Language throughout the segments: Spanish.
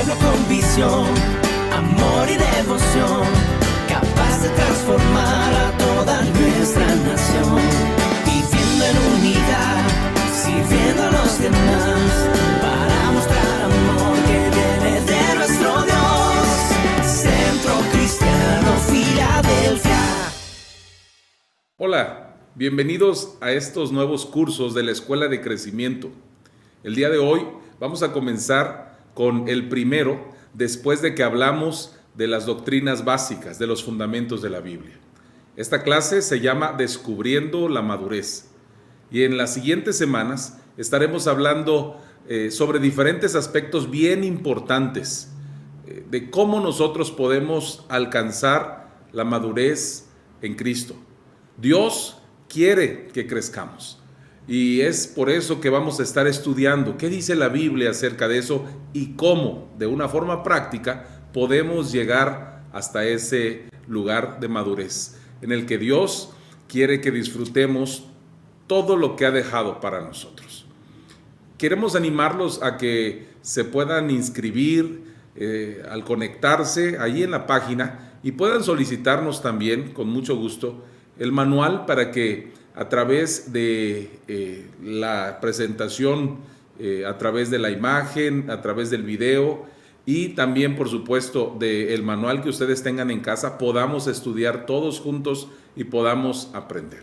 pueblo con visión, amor y devoción, capaz de transformar a toda nuestra nación. Viviendo en unidad, sirviendo a los demás, para mostrar amor que viene de nuestro Dios. Centro Cristiano Filadelfia. Hola, bienvenidos a estos nuevos cursos de la Escuela de Crecimiento. El día de hoy vamos a comenzar con el primero, después de que hablamos de las doctrinas básicas, de los fundamentos de la Biblia. Esta clase se llama Descubriendo la Madurez. Y en las siguientes semanas estaremos hablando sobre diferentes aspectos bien importantes de cómo nosotros podemos alcanzar la madurez en Cristo. Dios quiere que crezcamos y es por eso que vamos a estar estudiando qué dice la Biblia acerca de eso y cómo, de una forma práctica, podemos llegar hasta ese lugar de madurez en el que Dios quiere que disfrutemos todo lo que ha dejado para nosotros. Queremos animarlos a que se puedan inscribir al conectarse ahí en la página y puedan solicitarnos también, con mucho gusto, el manual para que a través de la presentación, a través de la imagen, a través del video y también, por supuesto, del manual que ustedes tengan en casa, podamos estudiar todos juntos y podamos aprender.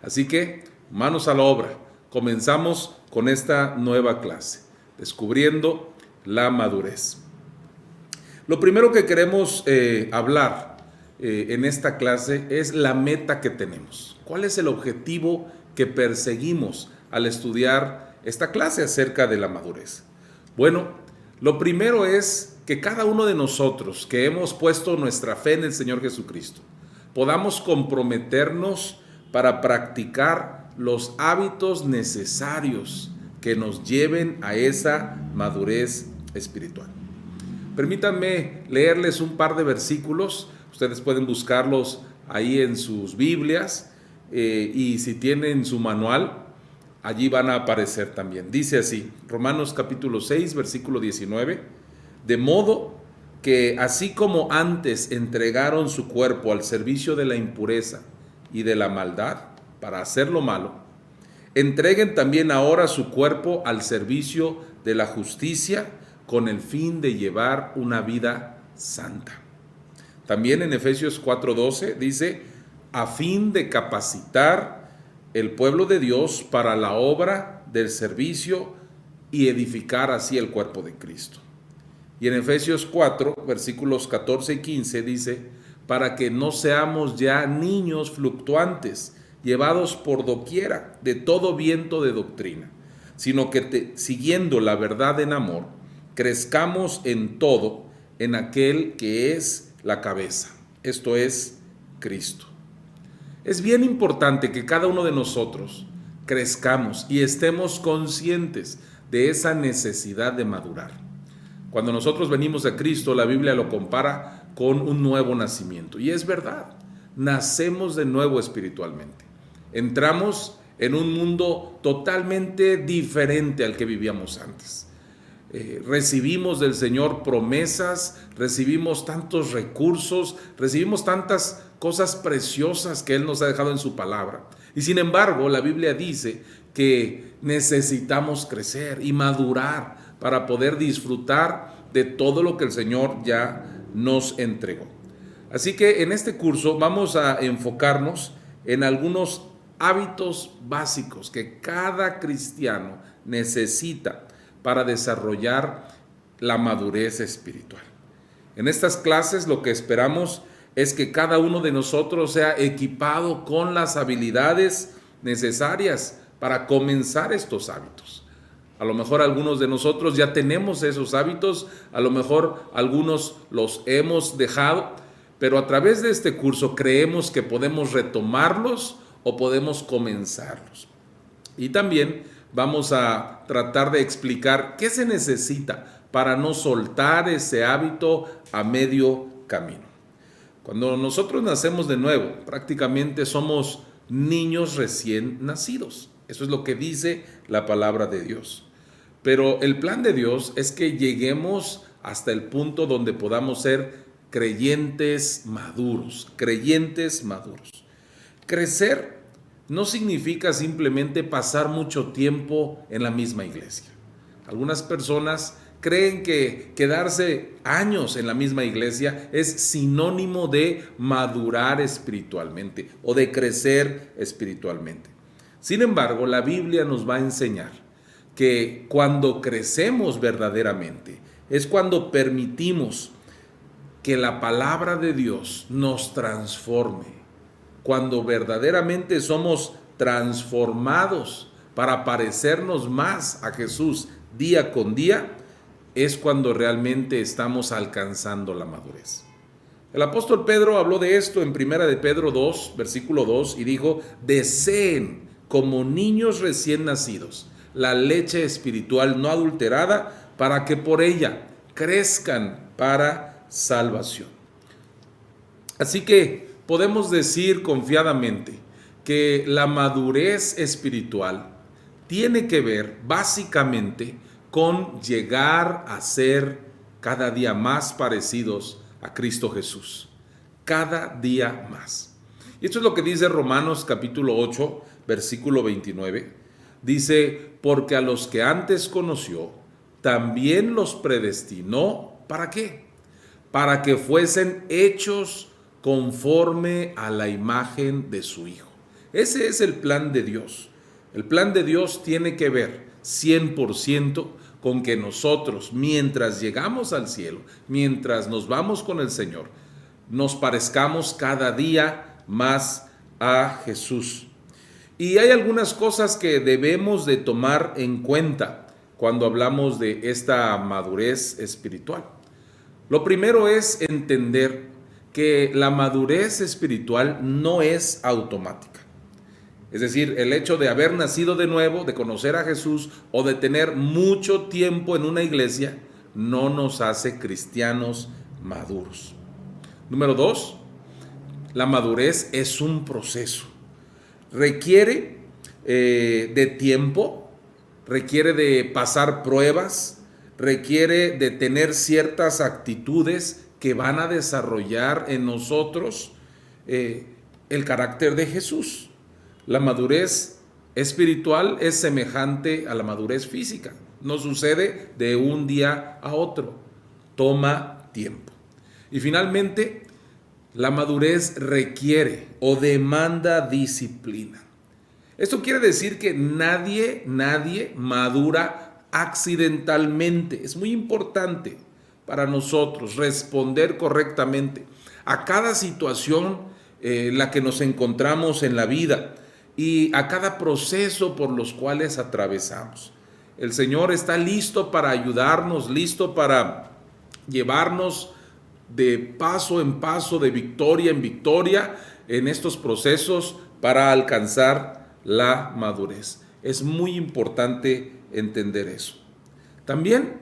Así que, manos a la obra. Comenzamos con esta nueva clase, Descubriendo la Madurez. Lo primero que queremos hablar en esta clase es la meta que tenemos. ¿Cuál es el objetivo que perseguimos al estudiar esta clase acerca de la madurez? Bueno, lo primero es que cada uno de nosotros que hemos puesto nuestra fe en el Señor Jesucristo, podamos comprometernos para practicar los hábitos necesarios que nos lleven a esa madurez espiritual. Permítanme leerles un par de versículos. Ustedes pueden buscarlos ahí en sus Biblias y si tienen su manual, allí van a aparecer también. Dice así, Romanos capítulo 6, versículo 19, de modo que así como antes entregaron su cuerpo al servicio de la impureza y de la maldad para hacer lo malo, entreguen también ahora su cuerpo al servicio de la justicia con el fin de llevar una vida santa. También en Efesios 4:12 dice, a fin de capacitar el pueblo de Dios para la obra del servicio y edificar así el cuerpo de Cristo. Y en Efesios 4, versículos 14 y 15 dice, para que no seamos ya niños fluctuantes, llevados por doquiera de todo viento de doctrina, sino que siguiendo la verdad en amor, crezcamos en todo en aquel que es la cabeza, esto es Cristo. Es bien importante que cada uno de nosotros crezcamos y estemos conscientes de esa necesidad de madurar. Cuando nosotros venimos a Cristo, la Biblia lo compara con un nuevo nacimiento. Y es verdad, nacemos de nuevo espiritualmente. Entramos en un mundo totalmente diferente al que vivíamos antes. Recibimos del Señor promesas, recibimos tantos recursos, recibimos tantas cosas preciosas que Él nos ha dejado en su palabra. Y sin embargo, la Biblia dice que necesitamos crecer y madurar para poder disfrutar de todo lo que el Señor ya nos entregó. Así que en este curso vamos a enfocarnos en algunos hábitos básicos que cada cristiano necesita para desarrollar la madurez espiritual. En estas clases lo que esperamos es que cada uno de nosotros sea equipado con las habilidades necesarias para comenzar estos hábitos. A lo mejor algunos de nosotros ya tenemos esos hábitos, a lo mejor algunos los hemos dejado, pero a través de este curso creemos que podemos retomarlos o podemos comenzarlos. Y también vamos a tratar de explicar qué se necesita para no soltar ese hábito a medio camino. Cuando nosotros nacemos de nuevo, prácticamente somos niños recién nacidos. Eso es lo que dice la palabra de Dios. Pero el plan de Dios es que lleguemos hasta el punto donde podamos ser creyentes maduros, creyentes maduros. Crecer no significa simplemente pasar mucho tiempo en la misma iglesia. Algunas personas creen que quedarse años en la misma iglesia es sinónimo de madurar espiritualmente o de crecer espiritualmente. Sin embargo, la Biblia nos va a enseñar que cuando crecemos verdaderamente es cuando permitimos que la palabra de Dios nos transforme, cuando verdaderamente somos transformados para parecernos más a Jesús día con día, es cuando realmente estamos alcanzando la madurez. El apóstol Pedro habló de esto en 1 de Pedro 2, versículo 2, y dijo: deseen como niños recién nacidos la leche espiritual no adulterada, para que por ella crezcan para salvación. Así que podemos decir confiadamente que la madurez espiritual tiene que ver básicamente con llegar a ser cada día más parecidos a Cristo Jesús. Cada día más. Y esto es lo que dice Romanos capítulo 8, versículo 29. Dice: porque a los que antes conoció, también los predestinó. ¿Para qué? Para que fuesen hechos conforme a la imagen de su Hijo. Ese es el plan de Dios. El plan de Dios tiene que ver 100% con que nosotros, mientras llegamos al cielo, mientras nos vamos con el Señor, nos parezcamos cada día más a Jesús. Y hay algunas cosas que debemos de tomar en cuenta cuando hablamos de esta madurez espiritual. Lo primero es entender que la madurez espiritual no es automática. Es decir, el hecho de haber nacido de nuevo, de conocer a Jesús o de tener mucho tiempo en una iglesia, no nos hace cristianos maduros. Número 2, la madurez es un proceso. Requiere de tiempo, requiere de pasar pruebas, requiere de tener ciertas actitudes que van a desarrollar en nosotros el carácter de Jesús. La madurez espiritual es semejante a la madurez física. No sucede de un día a otro. Toma tiempo. Y finalmente, la madurez requiere o demanda disciplina. Esto quiere decir que nadie madura accidentalmente. Es muy importante para nosotros responder correctamente a cada situación en la que nos encontramos en la vida y a cada proceso por los cuales atravesamos. El Señor está listo para ayudarnos, listo para llevarnos de paso en paso, de victoria en victoria en estos procesos para alcanzar la madurez. Es muy importante entender eso. También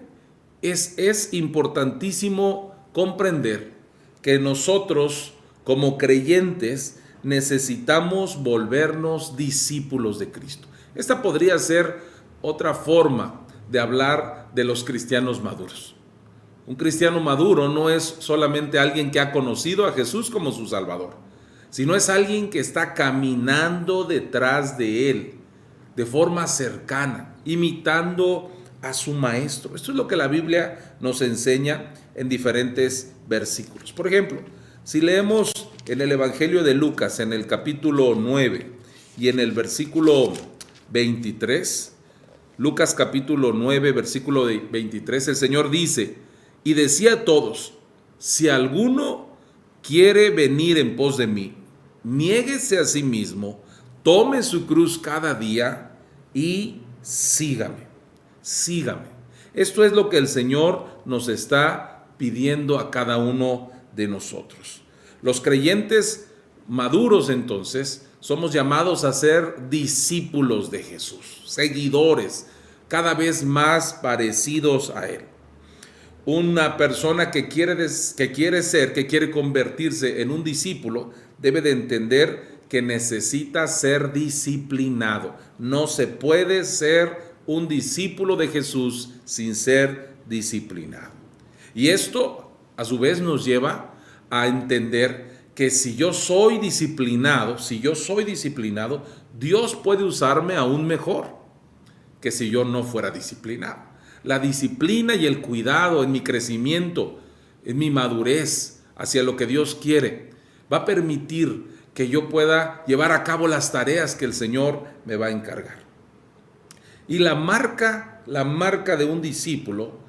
es importantísimo comprender que nosotros como creyentes necesitamos volvernos discípulos de Cristo. Esta podría ser otra forma de hablar de los cristianos maduros. Un cristiano maduro no es solamente alguien que ha conocido a Jesús como su Salvador, sino es alguien que está caminando detrás de Él de forma cercana, imitando a su Maestro. Esto es lo que la Biblia nos enseña en diferentes versículos. Por ejemplo, si leemos en el Evangelio de Lucas, en el capítulo 9 y en el versículo 23, Lucas capítulo 9, versículo 23, el Señor dice: y decía a todos, si alguno quiere venir en pos de mí, niéguese a sí mismo, tome su cruz cada día y sígame. Sígame. Esto es lo que el Señor nos está pidiendo a cada uno de nosotros. Los creyentes maduros, entonces, somos llamados a ser discípulos de Jesús, seguidores, cada vez más parecidos a Él. Una persona que quiere convertirse en un discípulo, debe de entender que necesita ser disciplinado. No se puede ser un discípulo de Jesús sin ser disciplinado. Y esto a su vez nos lleva a entender que si yo soy disciplinado, Dios puede usarme aún mejor que si yo no fuera disciplinado. La disciplina y el cuidado en mi crecimiento, en mi madurez hacia lo que Dios quiere, va a permitir que yo pueda llevar a cabo las tareas que el Señor me va a encargar. Y la marca de un discípulo,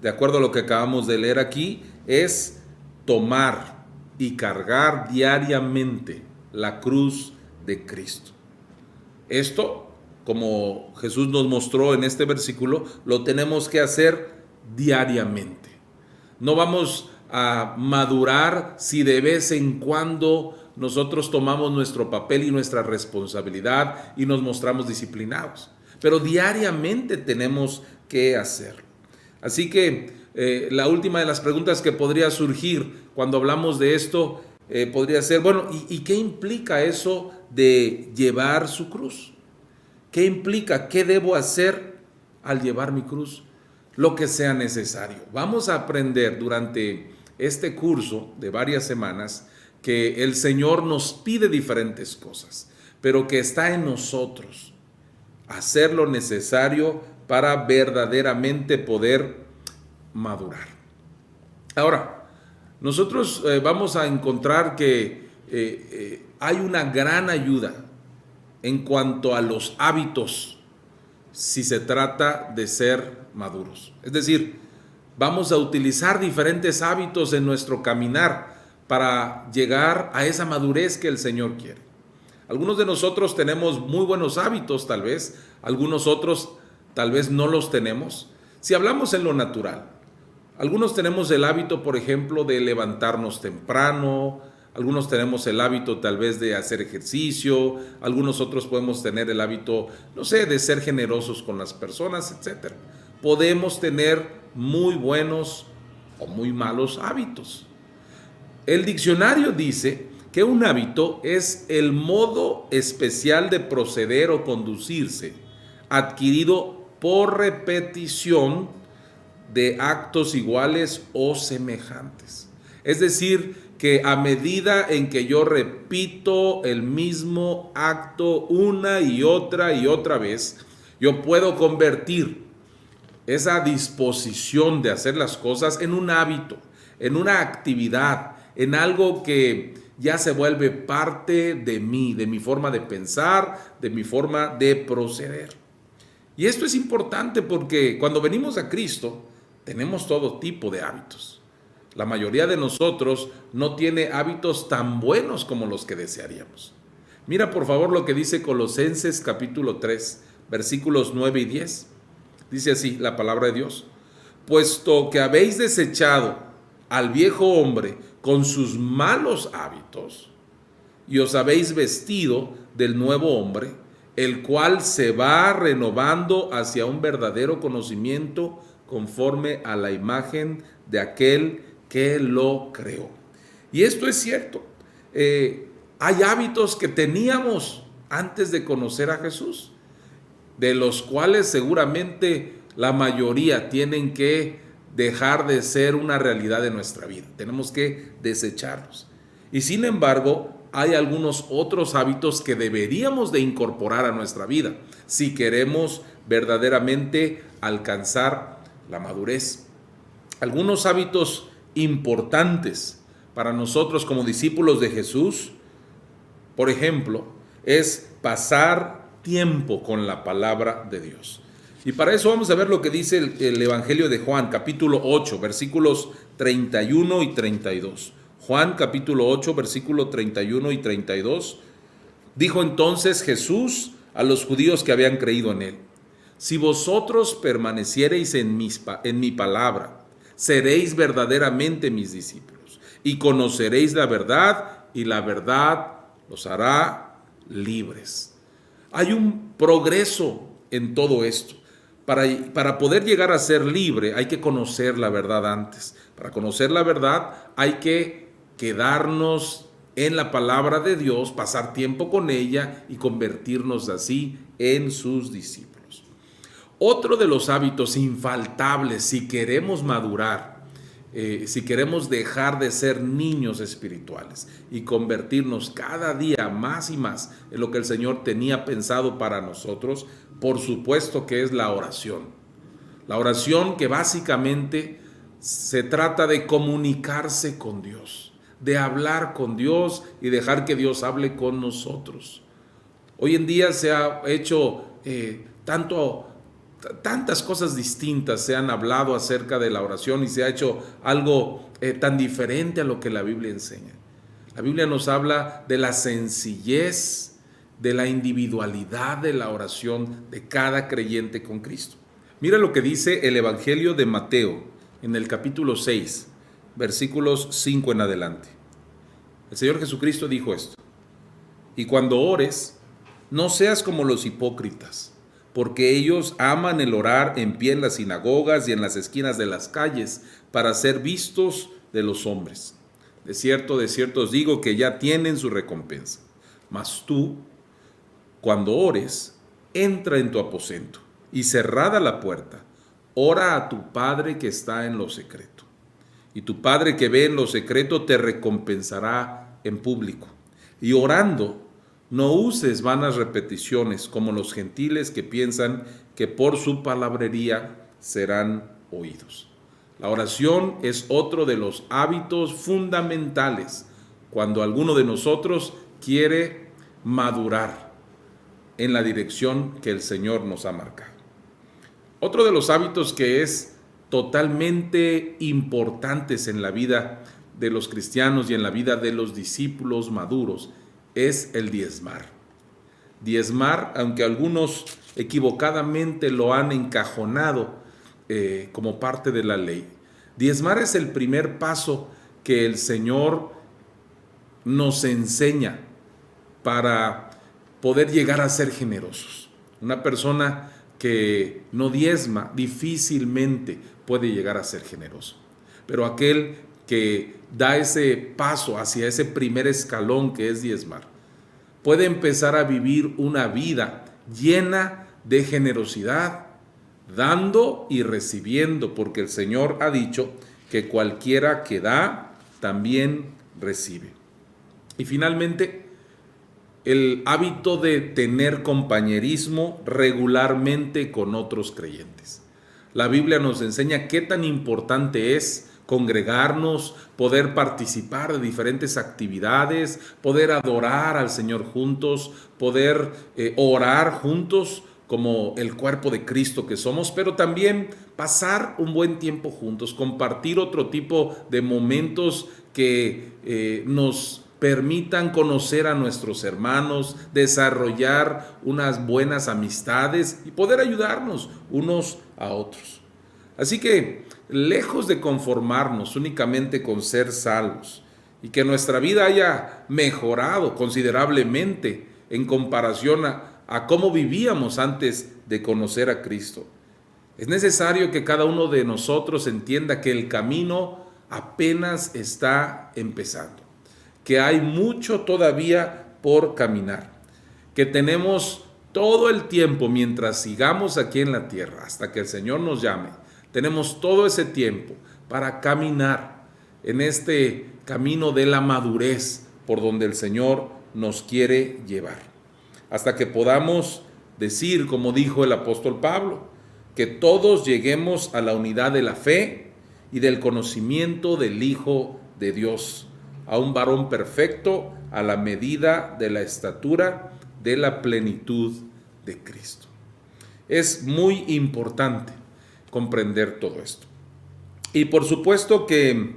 de acuerdo a lo que acabamos de leer aquí, es tomar y cargar diariamente la cruz de Cristo. Esto, como Jesús nos mostró en este versículo, lo tenemos que hacer diariamente. No vamos a madurar si de vez en cuando nosotros tomamos nuestro papel y nuestra responsabilidad y nos mostramos disciplinados. Pero diariamente tenemos que hacerlo. Así que la última de las preguntas que podría surgir cuando hablamos de esto podría ser, bueno, ¿y qué implica eso de llevar su cruz? ¿Qué implica? ¿Qué debo hacer al llevar mi cruz? Lo que sea necesario. Vamos a aprender durante este curso de varias semanas que el Señor nos pide diferentes cosas, pero que está en nosotros hacer lo necesario para verdaderamente poder madurar. Ahora, nosotros vamos a encontrar que hay una gran ayuda en cuanto a los hábitos si se trata de ser maduros. Es decir, vamos a utilizar diferentes hábitos en nuestro caminar para llegar a esa madurez que el Señor quiere. Algunos de nosotros tenemos muy buenos hábitos, tal vez, algunos otros tal vez no los tenemos. Si hablamos en lo natural, algunos tenemos el hábito, por ejemplo, de levantarnos temprano, algunos tenemos el hábito tal vez de hacer ejercicio, algunos otros podemos tener el hábito, no sé, de ser generosos con las personas, etc. Podemos tener muy buenos o muy malos hábitos. El diccionario dice que un hábito es el modo especial de proceder o conducirse, adquirido por repetición de actos iguales o semejantes. Es decir, que a medida en que yo repito el mismo acto una y otra vez, yo puedo convertir esa disposición de hacer las cosas en un hábito, en una actividad, en algo que ya se vuelve parte de mí, de mi forma de pensar, de mi forma de proceder. Y esto es importante porque cuando venimos a Cristo, tenemos todo tipo de hábitos. La mayoría de nosotros no tiene hábitos tan buenos como los que desearíamos. Mira por favor lo que dice Colosenses capítulo 3, versículos 9 y 10. Dice así la palabra de Dios: puesto que habéis desechado al viejo hombre con sus malos hábitos y os habéis vestido del nuevo hombre, el cual se va renovando hacia un verdadero conocimiento conforme a la imagen de aquel que lo creó. Y esto es cierto. Hay hábitos que teníamos antes de conocer a Jesús, de los cuales seguramente la mayoría tienen que dejar de ser una realidad de nuestra vida. Tenemos que desecharlos. Y sin embargo, hay algunos otros hábitos que deberíamos de incorporar a nuestra vida si queremos verdaderamente alcanzar la madurez. Algunos hábitos importantes para nosotros como discípulos de Jesús, por ejemplo, es pasar tiempo con la palabra de Dios. Y para eso vamos a ver lo que dice el Evangelio de Juan, capítulo 8, versículos 31 y 32. Juan, capítulo 8, versículo 31 y 32. Dijo entonces Jesús a los judíos que habían creído en él: si vosotros permaneciereis en mi palabra, seréis verdaderamente mis discípulos y conoceréis la verdad, y la verdad los hará libres. Hay un progreso en todo esto. Para poder llegar a ser libre hay que conocer la verdad antes. Para conocer la verdad hay que quedarnos en la palabra de Dios, pasar tiempo con ella y convertirnos así en sus discípulos. Otro de los hábitos infaltables si queremos madurar si queremos dejar de ser niños espirituales y convertirnos cada día más y más en lo que el Señor tenía pensado para nosotros, por supuesto que es la oración. La oración que básicamente se trata de comunicarse con Dios, de hablar con Dios y dejar que Dios hable con nosotros. Hoy en día se ha hecho tantas cosas distintas, se han hablado acerca de la oración y se ha hecho algo tan diferente a lo que la Biblia enseña. La Biblia nos habla de la sencillez, de la individualidad de la oración de cada creyente con Cristo. Mira lo que dice el Evangelio de Mateo en el capítulo 6, versículos 5 en adelante. El Señor Jesucristo dijo esto: y cuando ores, no seas como los hipócritas, porque ellos aman el orar en pie en las sinagogas y en las esquinas de las calles para ser vistos de los hombres. De cierto os digo que ya tienen su recompensa. Mas tú, cuando ores, entra en tu aposento y cerrada la puerta, ora a tu Padre que está en lo secreto. Y tu Padre que ve en lo secreto te recompensará en público. Y orando, no uses vanas repeticiones como los gentiles que piensan que por su palabrería serán oídos. La oración es otro de los hábitos fundamentales cuando alguno de nosotros quiere madurar en la dirección que el Señor nos ha marcado. Otro de los hábitos que es totalmente importantes en la vida de los cristianos y en la vida de los discípulos maduros es el diezmar. Diezmar, aunque algunos equivocadamente lo han encajonado como parte de la ley. Diezmar es el primer paso que el Señor nos enseña para poder llegar a ser generosos. Una persona que no diezma difícilmente puede llegar a ser generoso. Pero aquel que da ese paso hacia ese primer escalón que es diezmar, puede empezar a vivir una vida llena de generosidad, dando y recibiendo, porque el Señor ha dicho que cualquiera que da, también recibe. Y finalmente, el hábito de tener compañerismo regularmente con otros creyentes. La Biblia nos enseña qué tan importante es congregarnos, poder participar de diferentes actividades, poder adorar al Señor juntos, poder orar juntos como el cuerpo de Cristo que somos, pero también pasar un buen tiempo juntos, compartir otro tipo de momentos que nos permitan conocer a nuestros hermanos, desarrollar unas buenas amistades y poder ayudarnos unos a otros. Así que, lejos de conformarnos únicamente con ser salvos y que nuestra vida haya mejorado considerablemente en comparación a cómo vivíamos antes de conocer a Cristo, es necesario que cada uno de nosotros entienda que el camino apenas está empezando, que hay mucho todavía por caminar, que tenemos todo el tiempo mientras sigamos aquí en la tierra hasta que el Señor nos llame. Tenemos todo ese tiempo para caminar en este camino de la madurez por donde el Señor nos quiere llevar. Hasta que podamos decir, como dijo el apóstol Pablo, que todos lleguemos a la unidad de la fe y del conocimiento del Hijo de Dios, a un varón perfecto a la medida de la estatura de la plenitud de Cristo. Es muy importante comprender todo esto. Y por supuesto que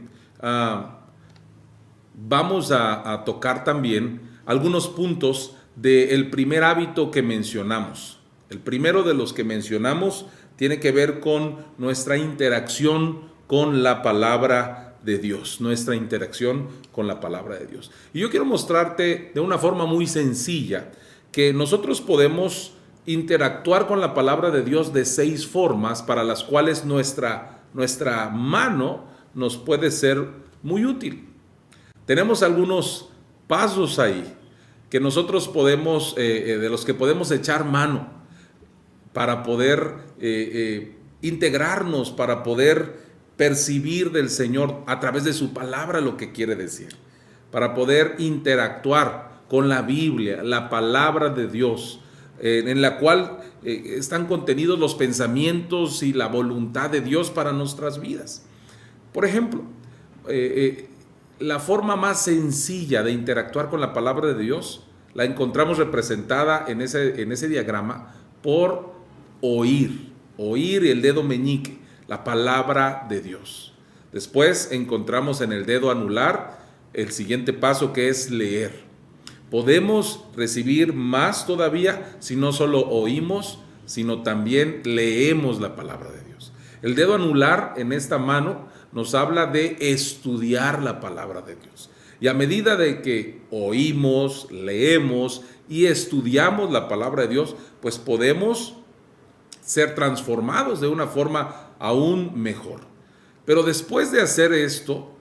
vamos a tocar también algunos puntos del primer hábito que mencionamos. El primero de los que mencionamos tiene que ver con nuestra interacción con la palabra de Dios, nuestra interacción con la palabra de Dios. Y yo quiero mostrarte de una forma muy sencilla que nosotros podemos interactuar con la palabra de Dios de 6 formas para las cuales nuestra mano nos puede ser muy útil. Tenemos algunos pasos ahí que nosotros podemos, de los que podemos echar mano para poder integrarnos, para poder percibir del Señor a través de su palabra lo que quiere decir, para poder interactuar con la Biblia, la palabra de Dios, en la cual están contenidos los pensamientos y la voluntad de Dios para nuestras vidas. Por ejemplo, la forma más sencilla de interactuar con la palabra de Dios la encontramos representada en ese diagrama por oír el dedo meñique, la palabra de Dios. Después encontramos en el dedo anular el siguiente paso, que es leer. Podemos recibir más todavía si no solo oímos, sino también leemos la palabra de Dios. El dedo anular en esta mano nos habla de estudiar la palabra de Dios. Y a medida de que oímos, leemos y estudiamos la palabra de Dios, pues podemos ser transformados de una forma aún mejor. Pero después de hacer esto,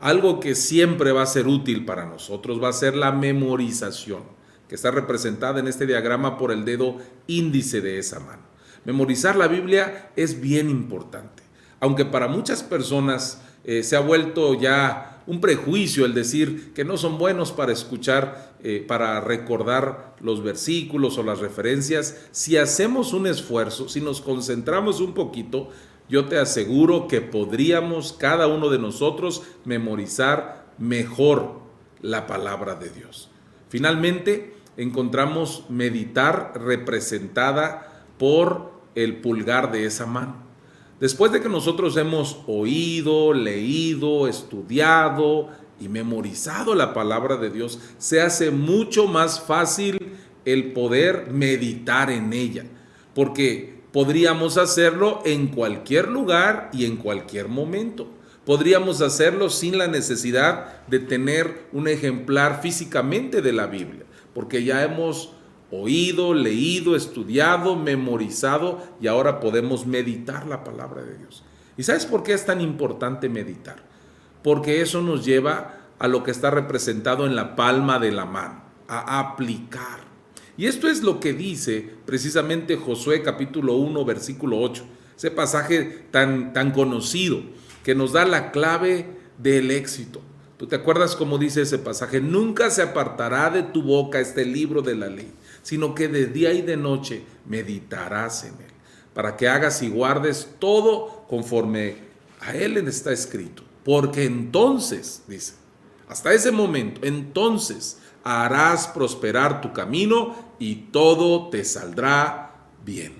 algo que siempre va a ser útil para nosotros va a ser la memorización, que está representada en este diagrama por el dedo índice de esa mano. Memorizar la Biblia es bien importante, aunque para muchas personas se ha vuelto ya un prejuicio el decir que no son buenos para escuchar, para recordar los versículos o las referencias. Si hacemos un esfuerzo, si nos concentramos un poquito, yo te aseguro que podríamos cada uno de nosotros memorizar mejor la palabra de Dios. Finalmente, encontramos meditar representada por el pulgar de esa mano. Después de que nosotros hemos oído, leído, estudiado y memorizado la palabra de Dios, se hace mucho más fácil el poder meditar en ella, porque podríamos hacerlo en cualquier lugar y en cualquier momento. Podríamos hacerlo sin la necesidad de tener un ejemplar físicamente de la Biblia, porque ya hemos oído, leído, estudiado, memorizado y ahora podemos meditar la palabra de Dios. ¿Y sabes por qué es tan importante meditar? Porque eso nos lleva a lo que está representado en la palma de la mano, a aplicar. Y esto es lo que dice precisamente Josué capítulo 1 versículo 8, ese pasaje tan conocido que nos da la clave del éxito. ¿Tú te acuerdas cómo dice ese pasaje? Nunca se apartará de tu boca este libro de la ley, sino que de día y de noche meditarás en él, para que hagas y guardes todo conforme a él está escrito. Porque entonces, dice, hasta ese momento, entonces harás prosperar tu camino y todo te saldrá bien.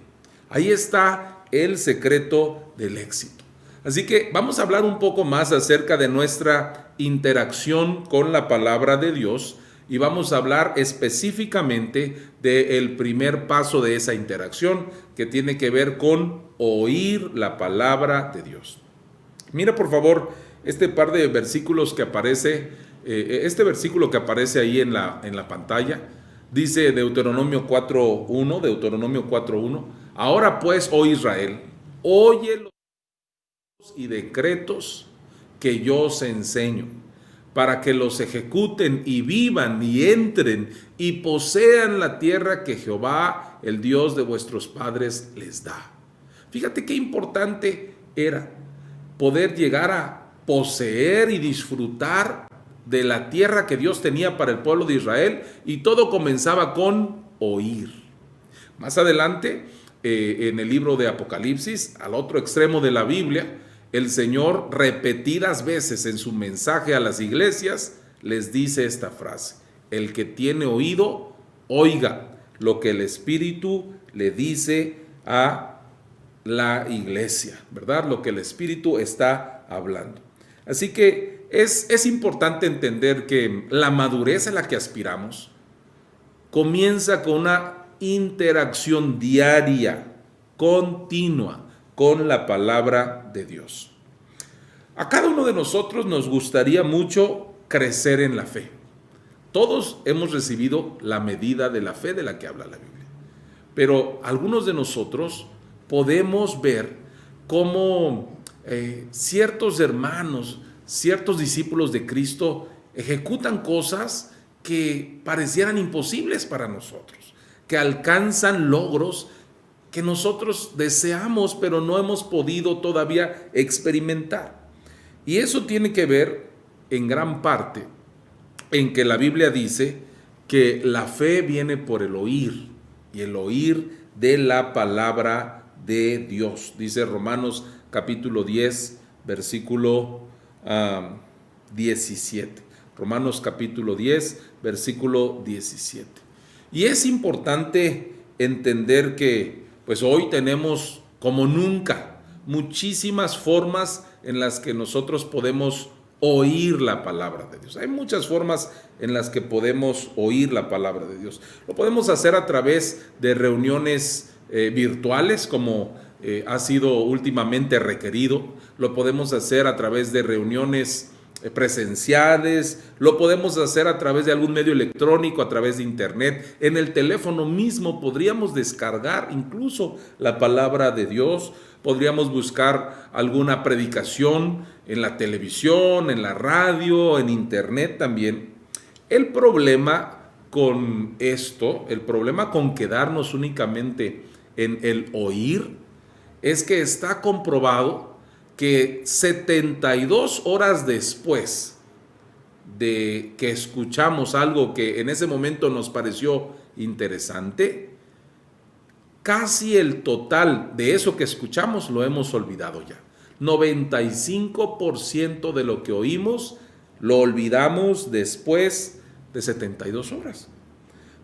Ahí está el secreto del éxito. Así que vamos a hablar un poco más acerca de nuestra interacción con la palabra de Dios y vamos a hablar específicamente del primer paso de esa interacción, que tiene que ver con oír la palabra de Dios. Mira por favor este par de versículos que aparece, este versículo que aparece ahí en la pantalla. Dice Deuteronomio 4.1, ahora pues, oh Israel, oye los y decretos que yo os enseño, para que los ejecuten y vivan y entren y posean la tierra que Jehová, el Dios de vuestros padres, les da. Fíjate qué importante era poder llegar a poseer y disfrutar de la tierra que Dios tenía para el pueblo de Israel, y todo comenzaba con oír. Más adelante, en el libro de Apocalipsis, al otro extremo de la Biblia, el Señor repetidas veces en su mensaje a las iglesias les dice esta frase: el que tiene oído, oiga lo que el Espíritu le dice a la iglesia, ¿verdad? Lo que el Espíritu está hablando. Así que es importante entender que la madurez a la que aspiramos comienza con una interacción diaria, continua, con la palabra de Dios. A cada uno de nosotros nos gustaría mucho crecer en la fe. Todos hemos recibido la medida de la fe de la que habla la Biblia. Pero algunos de nosotros podemos ver cómo ciertos hermanos, ciertos discípulos de Cristo ejecutan cosas que parecieran imposibles para nosotros, que alcanzan logros que nosotros deseamos, pero no hemos podido todavía experimentar. Y eso tiene que ver en gran parte en que la Biblia dice que la fe viene por el oír, y el oír de la palabra de Dios. Dice Romanos capítulo 10, versículo 17. Romanos capítulo 10, versículo 17. Y es importante entender que pues hoy tenemos como nunca muchísimas formas en las que nosotros podemos oír la palabra de Dios. Hay muchas formas en las que podemos oír la palabra de Dios. Lo podemos hacer a través de reuniones virtuales, como ha sido últimamente requerido. Lo podemos hacer a través de reuniones presenciales, lo podemos hacer a través de algún medio electrónico, a través de internet. En el teléfono mismo podríamos descargar incluso la palabra de Dios. Podríamos buscar alguna predicación en la televisión, en la radio, en internet también. El problema con esto, el problema con quedarnos únicamente en el oír, es que está comprobado que 72 horas después de que escuchamos algo que en ese momento nos pareció interesante, casi el total de eso que escuchamos lo hemos olvidado ya. 95% de lo que oímos lo olvidamos después de 72 horas.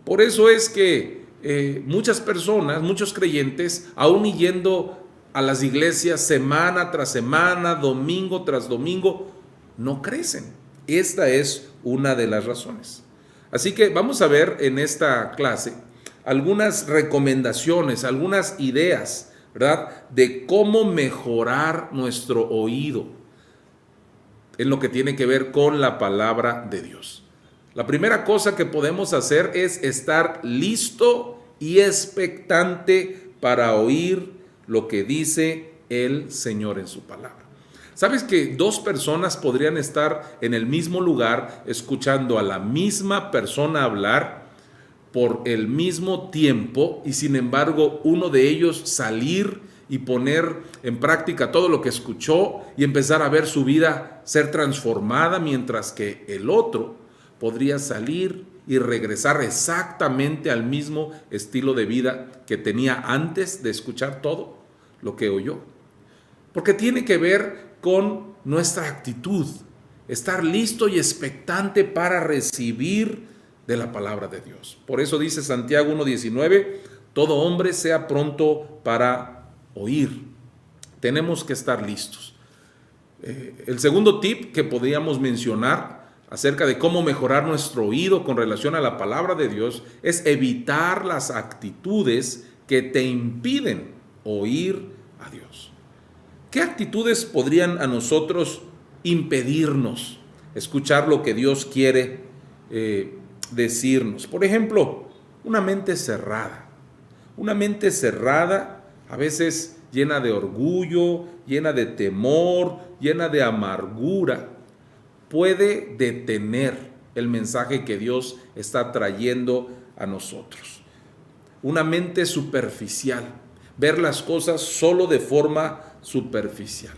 Por eso es que muchas personas, muchos creyentes, aún yendo a las iglesias semana tras semana, domingo tras domingo, no crecen. Esta es una de las razones. Así que vamos a ver en esta clase algunas recomendaciones, algunas ideas, ¿verdad?, de cómo mejorar nuestro oído en lo que tiene que ver con la palabra de Dios. La primera cosa que podemos hacer es estar listo y expectante para oír lo que dice el Señor en su palabra. ¿Sabes que dos personas podrían estar en el mismo lugar escuchando a la misma persona hablar por el mismo tiempo y sin embargo uno de ellos salir y poner en práctica todo lo que escuchó y empezar a ver su vida ser transformada, mientras que el otro podría salir y regresar exactamente al mismo estilo de vida que tenía antes de escuchar todo lo que oyó? Porque tiene que ver con nuestra actitud, estar listo y expectante para recibir de la palabra de Dios. Por eso dice Santiago 1:19, todo hombre sea pronto para oír. Tenemos que estar listos. El segundo tip que podríamos mencionar acerca de cómo mejorar nuestro oído con relación a la palabra de Dios es evitar las actitudes que te impiden oír a Dios. ¿Qué actitudes podrían a nosotros impedirnos escuchar lo que Dios quiere decirnos? Por ejemplo, una mente cerrada. Una mente cerrada, a veces llena de orgullo, llena de temor, llena de amargura, puede detener el mensaje que Dios está trayendo a nosotros. Una mente superficial, ver las cosas solo de forma superficial.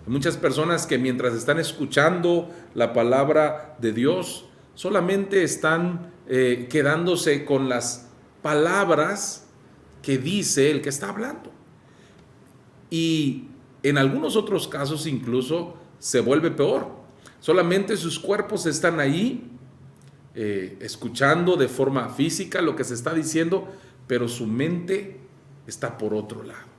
Hay muchas personas que mientras están escuchando la palabra de Dios, solamente están quedándose con las palabras que dice el que está hablando. Y en algunos otros casos incluso se vuelve peor. Solamente sus cuerpos están ahí escuchando de forma física lo que se está diciendo, pero su mente está por otro lado.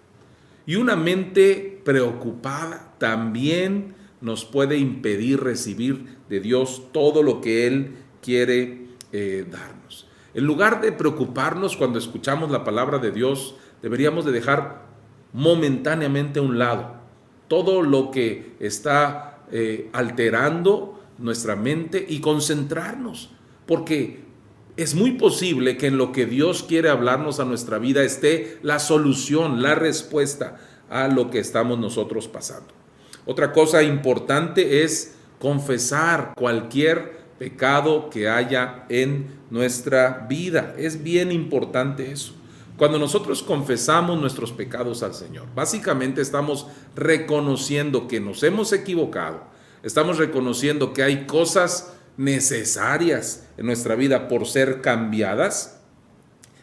Y una mente preocupada también nos puede impedir recibir de Dios todo lo que Él quiere darnos. En lugar de preocuparnos cuando escuchamos la palabra de Dios, deberíamos de dejar momentáneamente a un lado todo lo que está alterando nuestra mente y concentrarnos, porque es muy posible que en lo que Dios quiere hablarnos a nuestra vida esté la solución, la respuesta a lo que estamos nosotros pasando. Otra cosa importante es confesar cualquier pecado que haya en nuestra vida. Es bien importante eso, Cuando nosotros confesamos nuestros pecados al Señor, básicamente estamos reconociendo que nos hemos equivocado, estamos reconociendo que hay cosas necesarias en nuestra vida por ser cambiadas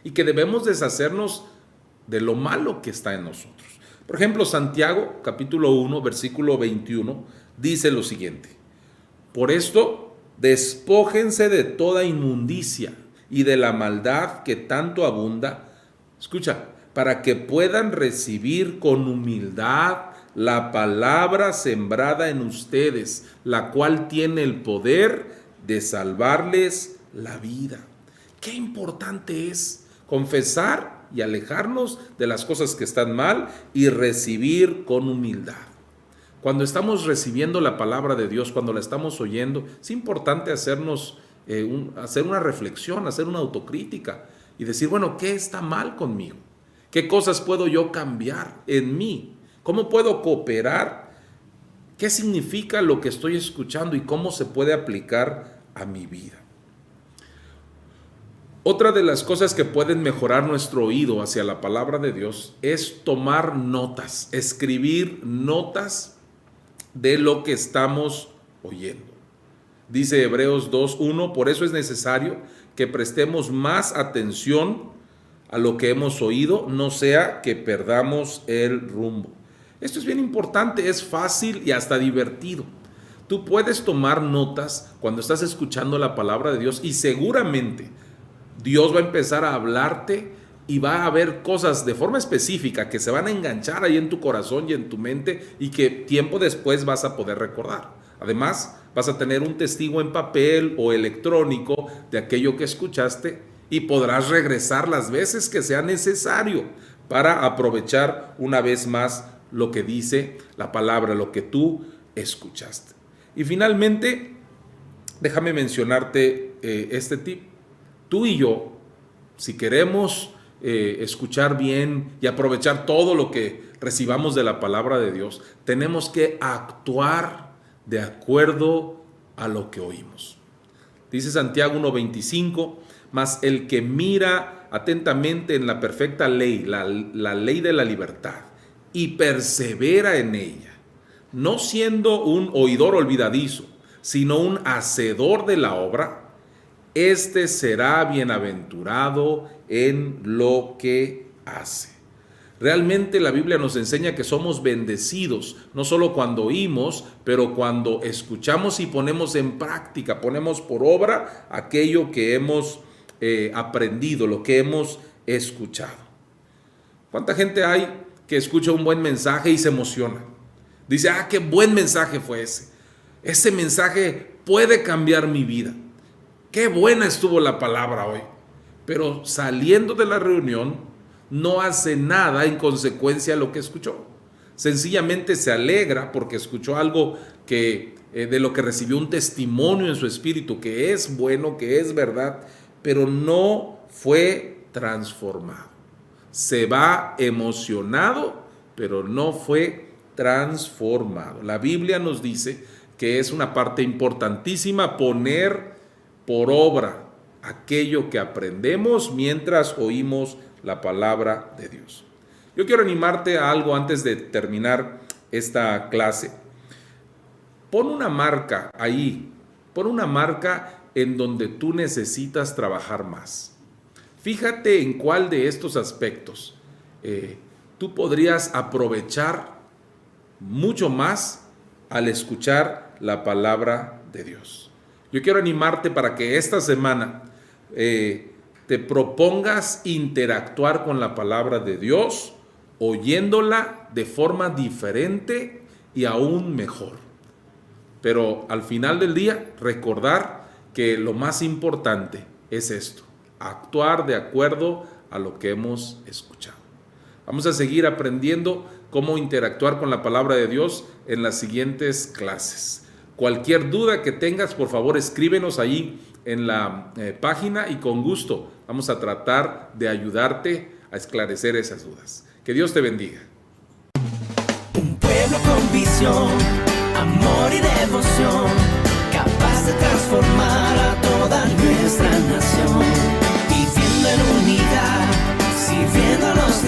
y que debemos deshacernos de lo malo que está en nosotros. Por ejemplo, Santiago, capítulo 1, versículo 21, dice lo siguiente: por esto, despójense de toda inmundicia y de la maldad que tanto abunda. Escucha, para que puedan recibir con humildad la palabra sembrada en ustedes, la cual tiene el poder de salvarles la vida. Qué importante es confesar y alejarnos de las cosas que están mal y recibir con humildad. Cuando estamos recibiendo la palabra de Dios, cuando la estamos oyendo, es importante hacer una reflexión, hacer una autocrítica y decir, bueno, ¿qué está mal conmigo? ¿Qué cosas puedo yo cambiar en mí? ¿Cómo puedo cooperar? ¿Qué significa lo que estoy escuchando y cómo se puede aplicar a mi vida? Otra de las cosas que pueden mejorar nuestro oído hacia la palabra de Dios es tomar notas, escribir notas de lo que estamos oyendo. Dice Hebreos 2:1, por eso es necesario que prestemos más atención a lo que hemos oído, no sea que perdamos el rumbo. Esto es bien importante, es fácil y hasta divertido. Tú puedes tomar notas cuando estás escuchando la palabra de Dios y seguramente Dios va a empezar a hablarte y va a haber cosas de forma específica que se van a enganchar ahí en tu corazón y en tu mente y que tiempo después vas a poder recordar. Además, vas a tener un testigo en papel o electrónico de aquello que escuchaste y podrás regresar las veces que sea necesario para aprovechar una vez más lo que dice la palabra, lo que tú escuchaste. Y finalmente, déjame mencionarte este tip. Tú y yo, si queremos escuchar bien y aprovechar todo lo que recibamos de la palabra de Dios, tenemos que actuar de acuerdo a lo que oímos. Dice Santiago 1:25, mas el que mira atentamente en la perfecta ley, la ley de la libertad, y persevera en ella, no siendo un oidor olvidadizo, sino un hacedor de la obra, este será bienaventurado en lo que hace. Realmente la Biblia nos enseña que somos bendecidos, no solo cuando oímos, pero cuando escuchamos y ponemos en práctica, ponemos por obra aquello que hemos aprendido, lo que hemos escuchado. ¿Cuánta gente hay que escucha un buen mensaje y se emociona? Dice, qué buen mensaje fue ese. Ese mensaje puede cambiar mi vida. Qué buena estuvo la palabra hoy. Pero saliendo de la reunión, no hace nada en consecuencia a lo que escuchó. Sencillamente se alegra porque escuchó algo que, de lo que recibió un testimonio en su espíritu, que es bueno, que es verdad, pero no fue transformado. Se va emocionado, pero no fue transformado. La Biblia nos dice que es una parte importantísima poner por obra aquello que aprendemos mientras oímos la palabra de Dios. Yo quiero animarte a algo antes de terminar esta clase. Pon una marca ahí, pon una marca en donde tú necesitas trabajar más. Fíjate en cuál de estos aspectos tú podrías aprovechar mucho más al escuchar la palabra de Dios. Yo quiero animarte para que esta semana te propongas interactuar con la palabra de Dios, oyéndola de forma diferente y aún mejor. Pero al final del día, recordar que lo más importante es esto: actuar de acuerdo a lo que hemos escuchado. Vamos a seguir aprendiendo cómo interactuar con la palabra de Dios en las siguientes clases. Cualquier duda que tengas, por favor, escríbenos ahí en la página y con gusto vamos a tratar de ayudarte a esclarecer esas dudas. Que Dios te bendiga. Un pueblo con visión, amor y devoción, capaz de transformar a toda nuestra nación, viviendo en unidad, sirviendo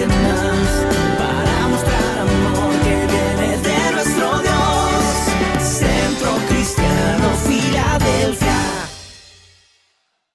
de más para mostrar amor que viene de nuestro Dios. Centro Cristiano.